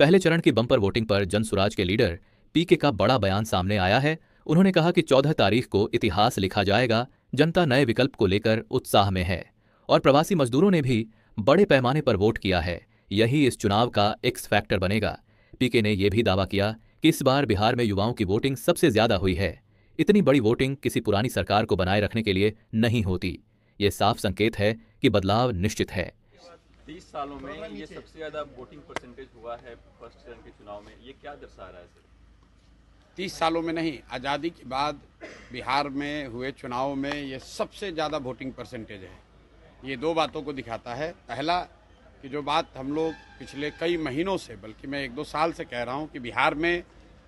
पहले चरण की बम्पर वोटिंग पर जनसुराज के लीडर पीके का बड़ा बयान सामने आया है। उन्होंने कहा कि 14 तारीख को इतिहास लिखा जाएगा। जनता नए विकल्प को लेकर उत्साह में है और प्रवासी मजदूरों ने भी बड़े पैमाने पर वोट किया है। यही इस चुनाव का एक्स फैक्टर बनेगा। पीके ने यह भी दावा किया कि इस बार बिहार में युवाओं की वोटिंग सबसे ज्यादा हुई है। इतनी बड़ी वोटिंग किसी पुरानी सरकार को बनाए रखने के लिए नहीं होती। ये साफ संकेत है कि बदलाव निश्चित है। 30 सालों में ये सबसे ज्यादा वोटिंग परसेंटेज हुआ है फर्स्ट चरण के चुनाव में, ये क्या दर्शा रहा है सर? 30 सालों में नहीं, आज़ादी के बाद बिहार में हुए चुनाव में ये सबसे ज़्यादा वोटिंग परसेंटेज है। ये दो बातों को दिखाता है। पहला कि जो बात हम लोग पिछले कई महीनों से, बल्कि मैं 1-2 साल से कह रहा हूँ कि बिहार में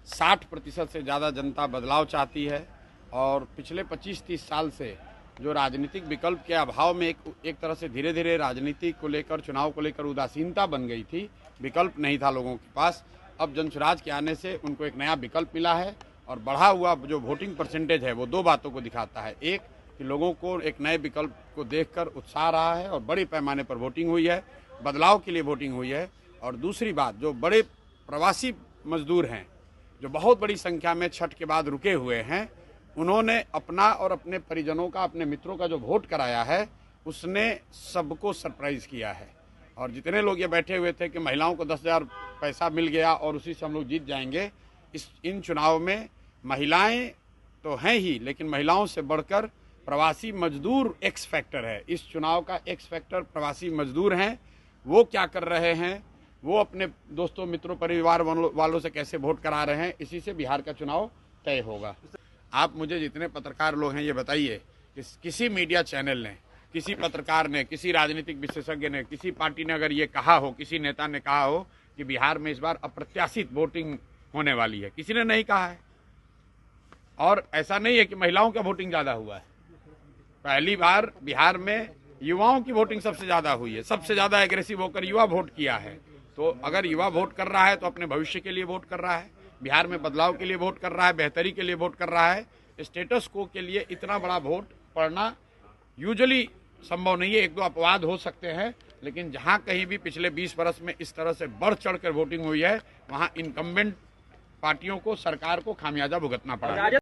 60% से ज़्यादा जनता बदलाव चाहती है और पिछले 25-30 साल से जो राजनीतिक विकल्प के अभाव में एक तरह से धीरे धीरे राजनीति को लेकर, चुनाव को लेकर उदासीनता बन गई थी, विकल्प नहीं था लोगों के पास। अब जनसुराज के आने से उनको एक नया विकल्प मिला है और बढ़ा हुआ जो वोटिंग परसेंटेज है वो दो बातों को दिखाता है। एक कि लोगों को एक नए विकल्प को देखकर उत्साह रहा है और बड़े पैमाने पर वोटिंग हुई है, बदलाव के लिए वोटिंग हुई है। और दूसरी बात, जो बड़े प्रवासी मजदूर हैं जो बहुत बड़ी संख्या में छठ के बाद रुके हुए हैं, उन्होंने अपना और अपने परिजनों का, अपने मित्रों का जो वोट कराया है उसने सबको सरप्राइज किया है। और जितने लोग ये बैठे हुए थे कि महिलाओं को 10,000 पैसा मिल गया और उसी से हम लोग जीत जाएंगे, इन चुनाव में महिलाएं तो हैं ही, लेकिन महिलाओं से बढ़कर प्रवासी मजदूर एक्स फैक्टर है। इस चुनाव का एक्स फैक्टर प्रवासी मजदूर हैं। वो क्या कर रहे हैं, वो अपने दोस्तों, मित्रों, परिवार वालों से कैसे वोट करा रहे हैं, इसी से बिहार का चुनाव तय होगा। आप मुझे जितने पत्रकार लोग हैं ये बताइए कि किसी मीडिया चैनल ने, किसी पत्रकार ने, किसी राजनीतिक विशेषज्ञ ने, किसी पार्टी ने अगर ये कहा हो, किसी नेता ने कहा हो कि बिहार में इस बार अप्रत्याशित वोटिंग होने वाली है? किसी ने नहीं कहा है। और ऐसा नहीं है कि महिलाओं का वोटिंग ज़्यादा हुआ है। पहली बार बिहार में युवाओं की वोटिंग सबसे ज़्यादा हुई है। सबसे ज़्यादा एग्रेसिव होकर युवा वोट किया है। तो अगर युवा वोट कर रहा है तो अपने भविष्य के लिए वोट कर रहा है, बिहार में बदलाव के लिए वोट कर रहा है, बेहतरी के लिए वोट कर रहा है। स्टेटस को के लिए इतना बड़ा वोट पड़ना यूजुअली संभव नहीं है। 1-2 अपवाद हो सकते हैं, लेकिन जहां कहीं भी पिछले 20 वर्ष में इस तरह से बढ़ चढ़कर वोटिंग हुई है, वहां इनकम्बेंट पार्टियों को, सरकार को खामियाजा भुगतना पड़ा।